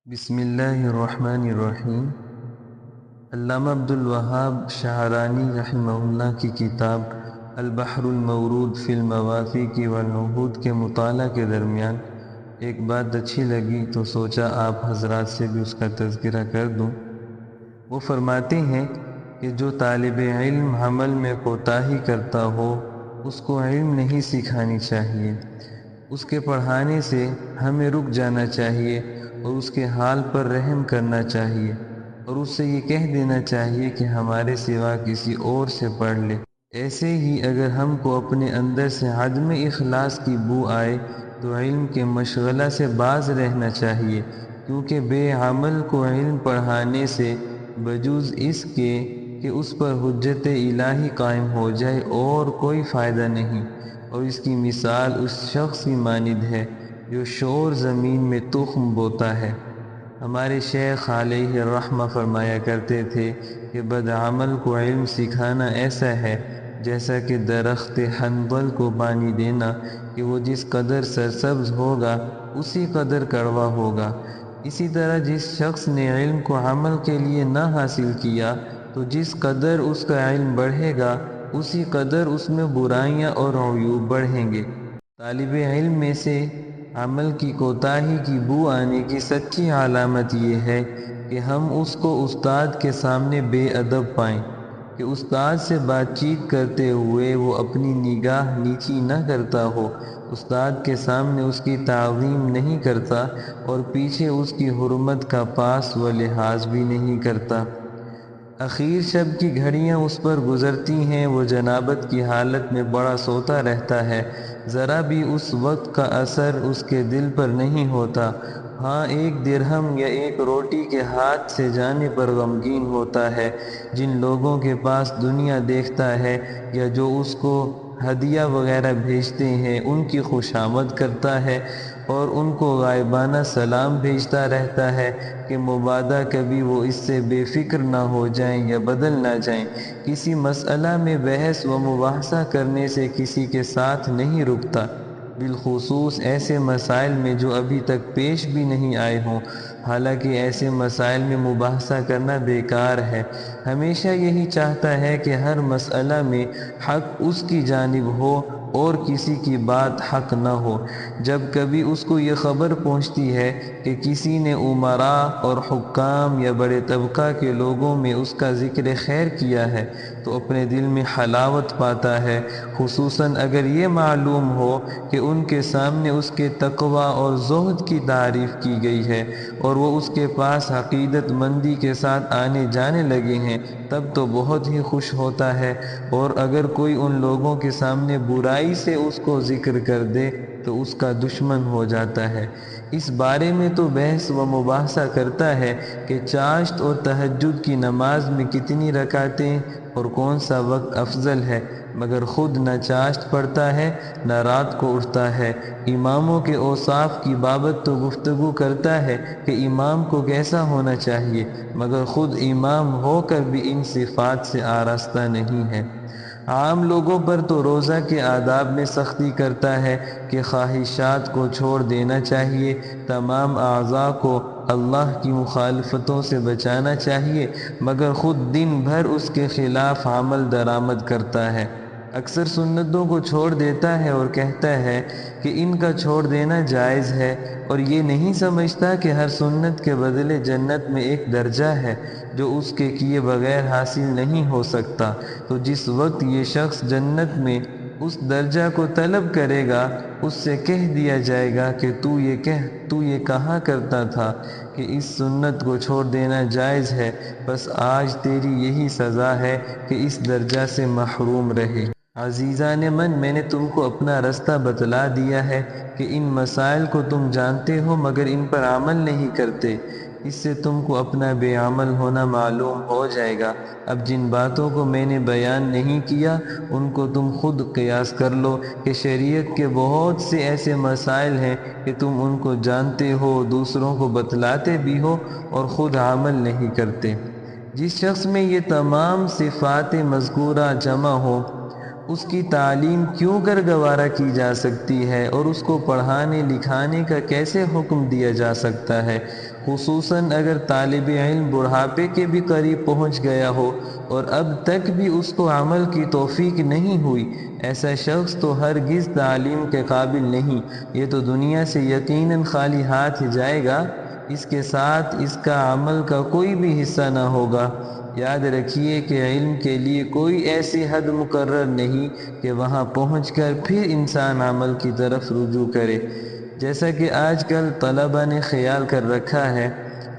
بسم اللہ الرحمن الرحیم۔ علامہ عبدالوہاب شعرانی رحمہ اللہ کی کتاب البحر المورود فی المواثیق والنحوت کے مطالعہ کے درمیان ایک بات اچھی لگی تو سوچا آپ حضرات سے بھی اس کا تذکرہ کر دوں۔ وہ فرماتے ہیں کہ جو طالب علم عمل میں کوتاہی کرتا ہو اس کو علم نہیں سکھانی چاہیے، اس کے پڑھانے سے ہمیں رک جانا چاہیے اور اس کے حال پر رحم کرنا چاہیے اور اس سے یہ کہہ دینا چاہیے کہ ہمارے سوا کسی اور سے پڑھ لے۔ ایسے ہی اگر ہم کو اپنے اندر سے عدم اخلاص کی بو آئے تو علم کے مشغلہ سے باز رہنا چاہیے، کیونکہ بے عمل کو علم پڑھانے سے بجز اس کے کہ اس پر حجت الہی قائم ہو جائے اور کوئی فائدہ نہیں، اور اس کی مثال اس شخص کی مانند ہے جو شور زمین میں تخم بوتا ہے۔ ہمارے شیخ علیہ الرحمہ فرمایا کرتے تھے کہ بدعمل کو علم سکھانا ایسا ہے جیسا کہ درخت حنظل کو پانی دینا کہ وہ جس قدر سرسبز ہوگا اسی قدر کڑوا ہوگا۔ اسی طرح جس شخص نے علم کو عمل کے لیے نہ حاصل کیا تو جس قدر اس کا علم بڑھے گا اسی قدر اس میں برائیاں اور عیوب بڑھیں گے۔ طالب علم میں سے عمل کی کوتاہی کی بو آنے کی سچی علامت یہ ہے کہ ہم اس کو استاد کے سامنے بے ادب پائیں، کہ استاد سے بات چیت کرتے ہوئے وہ اپنی نگاہ نیچی نہ کرتا ہو، استاد کے سامنے اس کی تعظیم نہیں کرتا اور پیچھے اس کی حرمت کا پاس و لحاظ بھی نہیں کرتا۔ اخیر شب کی گھڑیاں اس پر گزرتی ہیں، وہ جنابت کی حالت میں بڑا سوتا رہتا ہے، ذرا بھی اس وقت کا اثر اس کے دل پر نہیں ہوتا۔ ہاں، ایک درہم یا ایک روٹی کے ہاتھ سے جانے پر غمگین ہوتا ہے۔ جن لوگوں کے پاس دنیا دیکھتا ہے یا جو اس کو ہدیہ وغیرہ بھیجتے ہیں ان کی خوشامد کرتا ہے اور ان کو غائبانہ سلام بھیجتا رہتا ہے کہ مبادا کبھی وہ اس سے بے فکر نہ ہو جائیں یا بدل نہ جائیں۔ کسی مسئلہ میں بحث و مباحثہ کرنے سے کسی کے ساتھ نہیں رکتا، بالخصوص ایسے مسائل میں جو ابھی تک پیش بھی نہیں آئے ہوں، حالانکہ ایسے مسائل میں مباحثہ کرنا بیکار ہے۔ ہمیشہ یہی چاہتا ہے کہ ہر مسئلہ میں حق اس کی جانب ہو اور کسی کی بات حق نہ ہو۔ جب کبھی اس کو یہ خبر پہنچتی ہے کہ کسی نے امراء اور حکام یا بڑے طبقہ کے لوگوں میں اس کا ذکر خیر کیا ہے تو اپنے دل میں حلاوت پاتا ہے، خصوصاً اگر یہ معلوم ہو کہ ان کے سامنے اس کے تقوی اور زہد کی تعریف کی گئی ہے اور وہ اس کے پاس عقیدت مندی کے ساتھ آنے جانے لگے ہیں، تب تو بہت ہی خوش ہوتا ہے، اور اگر کوئی ان لوگوں کے سامنے برائی سے اس کو ذکر کر دے تو اس کا دشمن ہو جاتا ہے۔ اس بارے میں تو بحث و مباحثہ کرتا ہے کہ چاشت اور تہجد کی نماز میں کتنی رکعتیں اور کون سا وقت افضل ہے، مگر خود نہ چاشت پڑھتا ہے نہ رات کو اٹھتا ہے۔ اماموں کے اوصاف کی بابت تو گفتگو کرتا ہے کہ امام کو کیسا ہونا چاہیے، مگر خود امام ہو کر بھی ان صفات سے آراستہ نہیں ہے۔ عام لوگوں پر تو روزہ کے آداب میں سختی کرتا ہے کہ خواہشات کو چھوڑ دینا چاہیے، تمام اعضاء کو اللہ کی مخالفتوں سے بچانا چاہیے، مگر خود دن بھر اس کے خلاف عمل درآمد کرتا ہے۔ اکثر سنتوں کو چھوڑ دیتا ہے اور کہتا ہے کہ ان کا چھوڑ دینا جائز ہے، اور یہ نہیں سمجھتا کہ ہر سنت کے بدلے جنت میں ایک درجہ ہے جو اس کے کیے بغیر حاصل نہیں ہو سکتا۔ تو جس وقت یہ شخص جنت میں اس درجہ کو طلب کرے گا اس سے کہہ دیا جائے گا کہ تو یہ کہا کرتا تھا کہ اس سنت کو چھوڑ دینا جائز ہے، بس آج تیری یہی سزا ہے کہ اس درجہ سے محروم رہے۔ عزیزان من، میں نے تم کو اپنا رستہ بتلا دیا ہے کہ ان مسائل کو تم جانتے ہو مگر ان پر عمل نہیں کرتے، اس سے تم کو اپنا بے عمل ہونا معلوم ہو جائے گا۔ اب جن باتوں کو میں نے بیان نہیں کیا ان کو تم خود قیاس کر لو کہ شریعت کے بہت سے ایسے مسائل ہیں کہ تم ان کو جانتے ہو، دوسروں کو بتلاتے بھی ہو اور خود عمل نہیں کرتے۔ جس شخص میں یہ تمام صفات مذکورہ جمع ہو اس کی تعلیم کیوں کر گوارا کی جا سکتی ہے اور اس کو پڑھانے لکھانے کا کیسے حکم دیا جا سکتا ہے، خصوصاً اگر طالب علم بڑھاپے کے بھی قریب پہنچ گیا ہو اور اب تک بھی اس کو عمل کی توفیق نہیں ہوئی۔ ایسا شخص تو ہرگز تعلیم کے قابل نہیں، یہ تو دنیا سے یقیناً خالی ہاتھ جائے گا، اس کے ساتھ اس کا عمل کا کوئی بھی حصہ نہ ہوگا۔ یاد رکھیے کہ علم کے لیے کوئی ایسی حد مقرر نہیں کہ وہاں پہنچ کر پھر انسان عمل کی طرف رجوع کرے، جیسا کہ آج کل طلبہ نے خیال کر رکھا ہے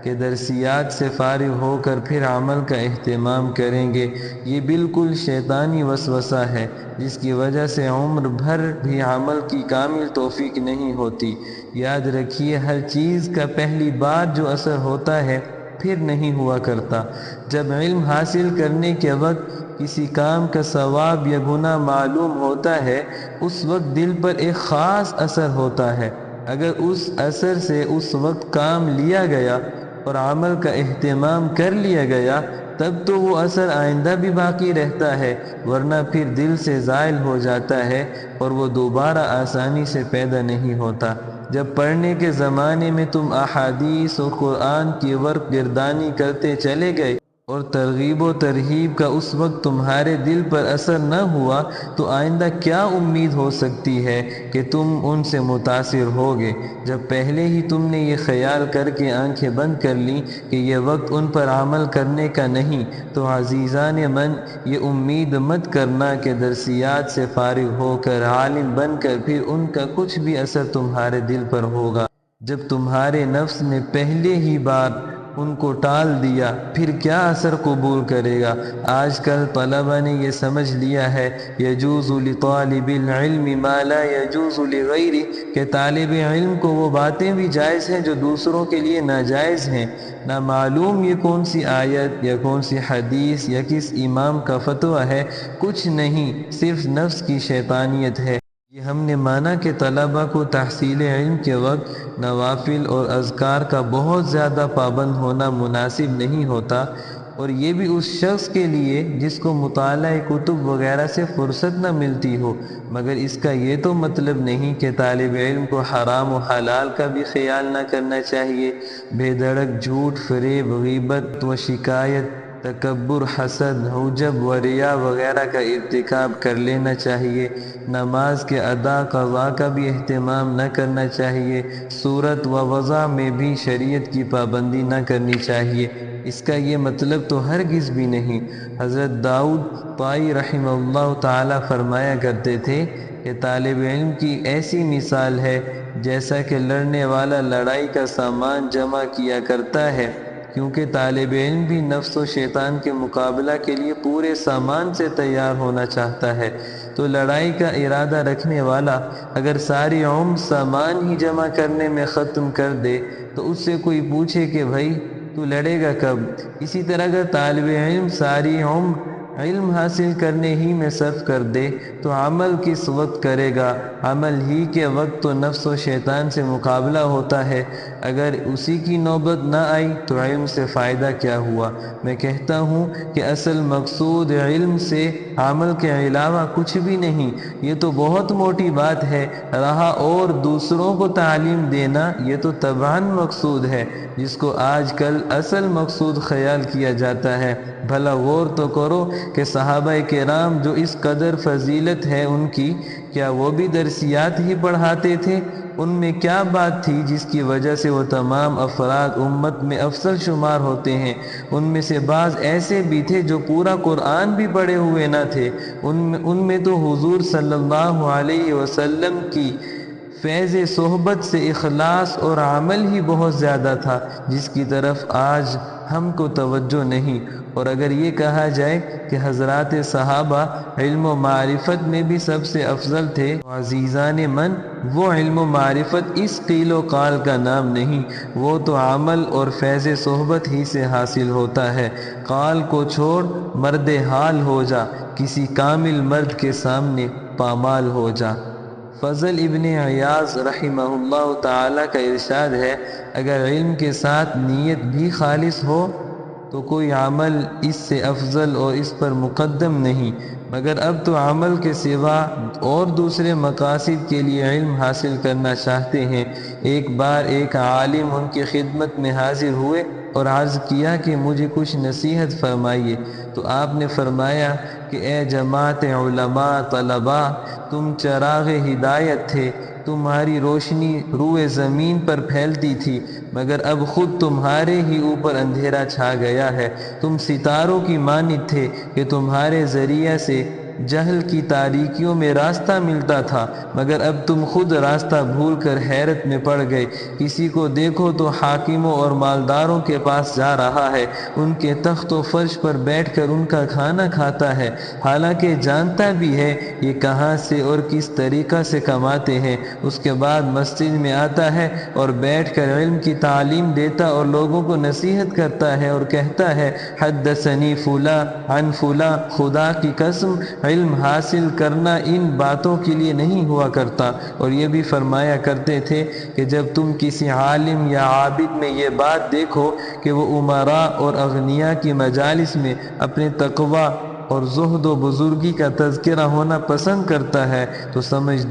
کہ درسیات سے فارغ ہو کر پھر عمل کا اہتمام کریں گے۔ یہ بالکل شیطانی وسوسہ ہے جس کی وجہ سے عمر بھر بھی عمل کی کامل توفیق نہیں ہوتی۔ یاد رکھیے ہر چیز کا پہلی بار جو اثر ہوتا ہے پھر نہیں ہوا کرتا۔ جب علم حاصل کرنے کے وقت کسی کام کا ثواب یا گناہ معلوم ہوتا ہے، اس وقت دل پر ایک خاص اثر ہوتا ہے۔ اگر اس اثر سے اس وقت کام لیا گیا اور عمل کا اہتمام کر لیا گیا تب تو وہ اثر آئندہ بھی باقی رہتا ہے، ورنہ پھر دل سے زائل ہو جاتا ہے اور وہ دوبارہ آسانی سے پیدا نہیں ہوتا۔ جب پڑھنے کے زمانے میں تم احادیث اور قرآن کی ورق گردانی کرتے چلے گئے اور ترغیب و ترہیب کا اس وقت تمہارے دل پر اثر نہ ہوا تو آئندہ کیا امید ہو سکتی ہے کہ تم ان سے متاثر ہوگے؟ جب پہلے ہی تم نے یہ خیال کر کے آنکھیں بند کر لیں کہ یہ وقت ان پر عمل کرنے کا نہیں تو عزیزان من یہ امید مت کرنا کہ درسیات سے فارغ ہو کر عالم بن کر پھر ان کا کچھ بھی اثر تمہارے دل پر ہوگا۔ جب تمہارے نفس نے پہلے ہی بار ان کو ٹال دیا پھر کیا اثر قبول کرے گا؟ آج کل طلبہ نے یہ سمجھ لیا ہے یجوز لطالب العلم ما لا یجوز لغیرہ، کہ طالب علم کو وہ باتیں بھی جائز ہیں جو دوسروں کے لیے ناجائز ہیں۔ نہ معلوم یہ کون سی آیت یا کون سی حدیث یا کس امام کا فتویٰ ہے، کچھ نہیں، صرف نفس کی شیطانیت ہے۔ یہ ہم نے مانا کہ طلبہ کو تحصیل علم کے وقت نوافل اور اذکار کا بہت زیادہ پابند ہونا مناسب نہیں ہوتا، اور یہ بھی اس شخص کے لیے جس کو مطالعہ کتب وغیرہ سے فرصت نہ ملتی ہو، مگر اس کا یہ تو مطلب نہیں کہ طالب علم کو حرام و حلال کا بھی خیال نہ کرنا چاہیے۔ بے دھڑک جھوٹ، فریب، غیبت و شکایت، تکبر، حسد، عجب و ریا وغیرہ کا ارتکاب کر لینا چاہیے۔ نماز کے ادا قضا کا بھی اہتمام نہ کرنا چاہیے۔ صورت و وضع میں بھی شریعت کی پابندی نہ کرنی چاہیے، اس کا یہ مطلب تو ہرگز بھی نہیں۔ حضرت داؤد طائی رحمہ اللہ تعالی فرمایا کرتے تھے کہ طالب علم کی ایسی مثال ہے جیسا کہ لڑنے والا لڑائی کا سامان جمع کیا کرتا ہے، کیونکہ طالب علم بھی نفس و شیطان کے مقابلہ کے لیے پورے سامان سے تیار ہونا چاہتا ہے، تو لڑائی کا ارادہ رکھنے والا اگر ساری عمر سامان ہی جمع کرنے میں ختم کر دے تو اس سے کوئی پوچھے کہ بھائی تو لڑے گا کب؟ اسی طرح اگر طالب علم ساری عمر علم حاصل کرنے ہی میں صرف کر دے تو عمل کس وقت کرے گا؟ عمل ہی کے وقت تو نفس و شیطان سے مقابلہ ہوتا ہے، اگر اسی کی نوبت نہ آئی تو علم سے فائدہ کیا ہوا؟ میں کہتا ہوں کہ اصل مقصود علم سے عمل کے علاوہ کچھ بھی نہیں، یہ تو بہت موٹی بات ہے، رہا اور دوسروں کو تعلیم دینا یہ تو طبعاً مقصود ہے جس کو آج کل اصل مقصود خیال کیا جاتا ہے۔ بھلا غور تو کرو کہ صحابہ کرام جو اس قدر فضیلت ہے ان کی، کیا وہ بھی درسیات ہی پڑھاتے تھے؟ ان میں کیا بات تھی جس کی وجہ سے وہ تمام افراد امت میں افضل شمار ہوتے ہیں؟ ان میں سے بعض ایسے بھی تھے جو پورا قرآن بھی پڑھے ہوئے نہ تھے، ان میں تو حضور صلی اللہ علیہ وسلم کی فیض صحبت سے اخلاص اور عمل ہی بہت زیادہ تھا جس کی طرف آج ہم کو توجہ نہیں۔ اور اگر یہ کہا جائے کہ حضرات صحابہ علم و معرفت میں بھی سب سے افضل تھے تو عزیزان من وہ علم و معرفت اس قیل و قال کا نام نہیں، وہ تو عمل اور فیض صحبت ہی سے حاصل ہوتا ہے۔ قال کو چھوڑ، مرد حال ہو جا، کسی کامل مرد کے سامنے پامال ہو جا۔ فضل ابن عیاض رحمہ اللہ تعالی کا ارشاد ہے، اگر علم کے ساتھ نیت بھی خالص ہو تو کوئی عمل اس سے افضل اور اس پر مقدم نہیں، مگر اب تو عمل کے سوا اور دوسرے مقاصد کے لیے علم حاصل کرنا چاہتے ہیں۔ ایک بار ایک عالم ان کی خدمت میں حاضر ہوئے اور عرض کیا کہ مجھے کچھ نصیحت فرمائیے، تو آپ نے فرمایا کہ اے جماعت علماء طلباء، تم چراغ ہدایت تھے، تمہاری روشنی روئے زمین پر پھیلتی تھی، مگر اب خود تمہارے ہی اوپر اندھیرا چھا گیا ہے۔ تم ستاروں کی مانند تھے کہ تمہارے ذریعہ سے جہل کی تاریکیوں میں راستہ ملتا تھا، مگر اب تم خود راستہ بھول کر حیرت میں پڑ گئے۔ کسی کو دیکھو تو حاکموں اور مالداروں کے پاس جا رہا ہے، ان کے تخت و فرش پر بیٹھ کر ان کا کھانا کھاتا ہے، حالانکہ جانتا بھی ہے یہ کہاں سے اور کس طریقہ سے کماتے ہیں۔ اس کے بعد مسجد میں آتا ہے اور بیٹھ کر علم کی تعلیم دیتا اور لوگوں کو نصیحت کرتا ہے اور کہتا ہے حدثنی فلاں عن فلاں۔ خدا کی قسم علم حاصل کرنا ان باتوں کے لیے نہیں ہوا کرتا۔ اور یہ بھی فرمایا کرتے تھے کہ جب تم کسی عالم یا عابد میں یہ بات دیکھو کہ وہ امراء اور اغنیاء کی مجالس میں اپنے تقوی اور زہد و بزرگی کا تذکرہ ہونا پسند کرتا ہے تو سمجھ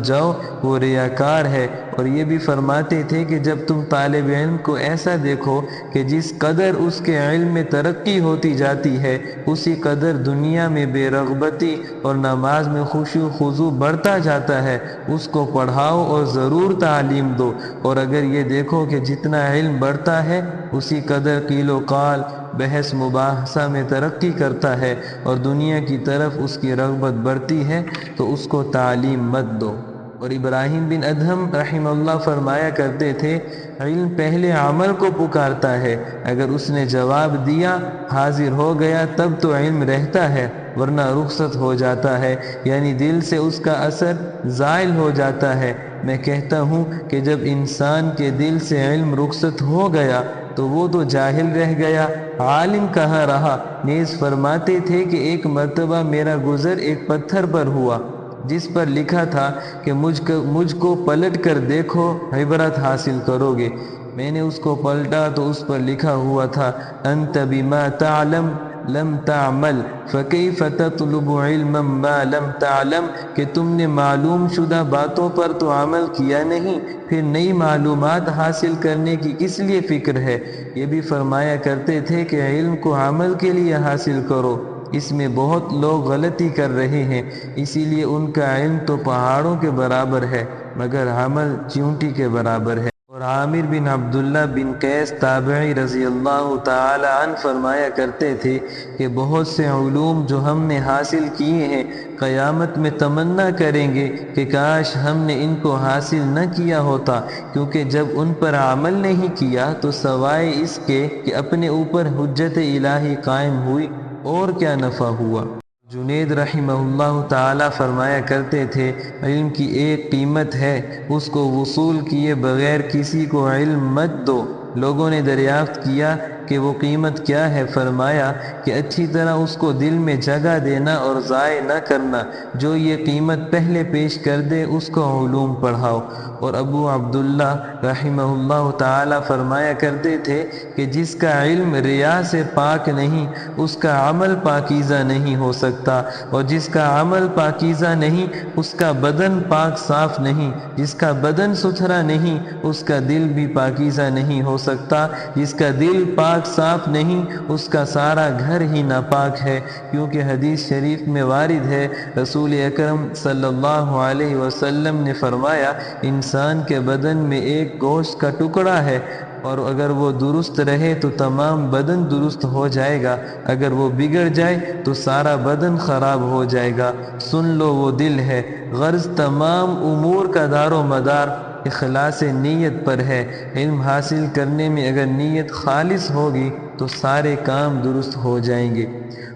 جاؤ وہ ریاکار ہے۔ اور یہ بھی فرماتے تھے کہ جب تم طالب علم کو ایسا دیکھو کہ جس قدر اس کے علم میں ترقی ہوتی جاتی ہے اسی قدر دنیا میں بے رغبتی اور نماز میں خشوع و خضوع بڑھتا جاتا ہے، اس کو پڑھاؤ اور ضرور تعلیم دو۔ اور اگر یہ دیکھو کہ جتنا علم بڑھتا ہے اسی قدر قیل و قال، بحث مباحثہ میں ترقی کرتا ہے اور دنیا کی طرف اس کی رغبت بڑھتی ہے تو اس کو تعلیم مت دو۔ اور ابراہیم بن ادہم رحمہ اللہ فرمایا کرتے تھے علم پہلے عمل کو پکارتا ہے، اگر اس نے جواب دیا حاضر ہو گیا تب تو علم رہتا ہے، ورنہ رخصت ہو جاتا ہے، یعنی دل سے اس کا اثر زائل ہو جاتا ہے۔ میں کہتا ہوں کہ جب انسان کے دل سے علم رخصت ہو گیا تو وہ تو جاہل رہ گیا، عالم کہاں رہا۔ نیز فرماتے تھے کہ ایک مرتبہ میرا گزر ایک پتھر پر ہوا جس پر لکھا تھا کہ مجھ کو پلٹ کر دیکھو عبرت حاصل کرو گے۔ میں نے اس کو پلٹا تو اس پر لکھا ہوا تھا انت بما تعلم لم تعمل فکیف تطلب علما ما لم تعلم، کہ تم نے معلوم شدہ باتوں پر تو عمل کیا نہیں، پھر نئی معلومات حاصل کرنے کی کس لیے فکر ہے۔ یہ بھی فرمایا کرتے تھے کہ علم کو عمل کے لیے حاصل کرو، اس میں بہت لوگ غلطی کر رہے ہیں، اسی لیے ان کا علم تو پہاڑوں کے برابر ہے مگر عمل چیونٹی کے برابر ہے۔ اور عامر بن عبداللہ بن قیس تابعی رضی اللہ تعالی عنہ فرمایا کرتے تھے کہ بہت سے علوم جو ہم نے حاصل کیے ہیں قیامت میں تمنا کریں گے کہ کاش ہم نے ان کو حاصل نہ کیا ہوتا، کیونکہ جب ان پر عمل نہیں کیا تو سوائے اس کے کہ اپنے اوپر حجت الہی قائم ہوئی اور کیا نفع ہوا۔ جنید رحمہ اللہ تعالی فرمایا کرتے تھے علم کی ایک قیمت ہے، اس کو وصول کیے بغیر کسی کو علم مت دو۔ لوگوں نے دریافت کیا کہ وہ قیمت کیا ہے؟ فرمایا کہ اچھی طرح اس کو دل میں جگہ دینا اور ضائع نہ کرنا، جو یہ قیمت پہلے پیش کر دے اس کو علوم پڑھاؤ۔ اور ابو عبداللہ رحمہ اللہ تعالی فرمایا کرتے تھے کہ جس کا علم ریا سے پاک نہیں اس کا عمل پاکیزہ نہیں ہو سکتا، اور جس کا عمل پاکیزہ نہیں اس کا بدن پاک صاف نہیں، جس کا بدن ستھرا نہیں اس کا دل بھی پاکیزہ نہیں ہو سکتا، جس کا دل پاک صاف نہیں اس کا سارا گھر ہی ناپاک ہے، کیونکہ حدیث شریف میں وارد ہے رسول اکرم صلی اللہ علیہ وسلم نے فرمایا انسان کے بدن میں ایک گوشت کا ٹکڑا ہے اور اگر وہ درست رہے تو تمام بدن درست ہو جائے گا، اگر وہ بگڑ جائے تو سارا بدن خراب ہو جائے گا، سن لو وہ دل ہے۔ غرض تمام امور کا دار و مدار اخلاص نیت پر ہے۔ علم حاصل کرنے میں اگر نیت خالص ہوگی تو سارے کام درست ہو جائیں گے۔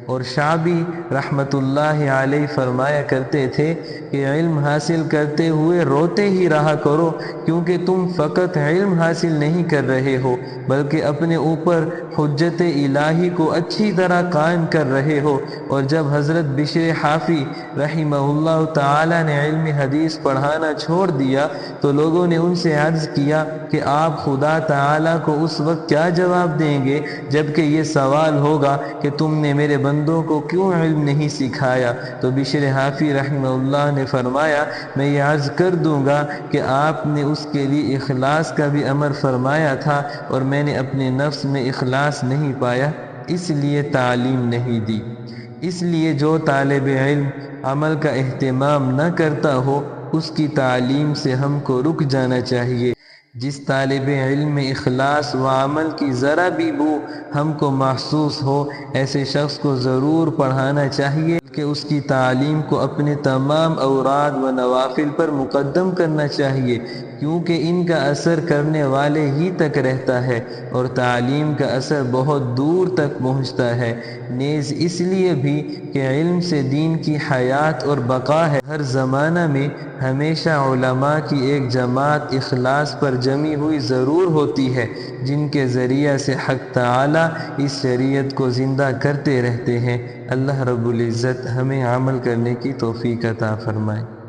اور شعبی رحمت اللہ علیہ فرمایا کرتے تھے کہ علم حاصل کرتے ہوئے روتے ہی رہا کرو، کیونکہ تم فقط علم حاصل نہیں کر رہے ہو بلکہ اپنے اوپر حجت الہی کو اچھی طرح قائم کر رہے ہو۔ اور جب حضرت بشر حافی رحمہ اللہ تعالی نے علم حدیث پڑھانا چھوڑ دیا تو لوگوں نے ان سے عرض کیا کہ آپ خدا تعالی کو اس وقت کیا جواب دیں گے جبکہ یہ سوال ہوگا کہ تم نے میرے بندوں کو کیوں علم نہیں سکھایا؟ تو بشر حافی رحمہ اللہ نے فرمایا میں یہ عرض کر دوں گا کہ آپ نے اس کے لیے اخلاص کا بھی امر فرمایا تھا اور میں نے اپنے نفس میں اخلاص نہیں پایا اس لیے تعلیم نہیں دی۔ اس لیے جو طالب علم عمل کا اہتمام نہ کرتا ہو اس کی تعلیم سے ہم کو رک جانا چاہیے۔ جس طالب علم میں اخلاص و عمل کی ذرا بھی بو ہم کو محسوس ہو ایسے شخص کو ضرور پڑھانا چاہیے کہ اس کی تعلیم کو اپنے تمام اوراد و نوافل پر مقدم کرنا چاہیے، کیونکہ ان کا اثر کرنے والے ہی تک رہتا ہے اور تعلیم کا اثر بہت دور تک پہنچتا ہے۔ نیز اس لیے بھی کہ علم سے دین کی حیات اور بقا ہے۔ ہر زمانہ میں ہمیشہ علماء کی ایک جماعت اخلاص پر جمی ہوئی ضرور ہوتی ہے جن کے ذریعہ سے حق تعالی اس شریعت کو زندہ کرتے رہتے ہیں۔ اللہ رب العزت ہمیں عمل کرنے کی توفیق عطا فرمائے۔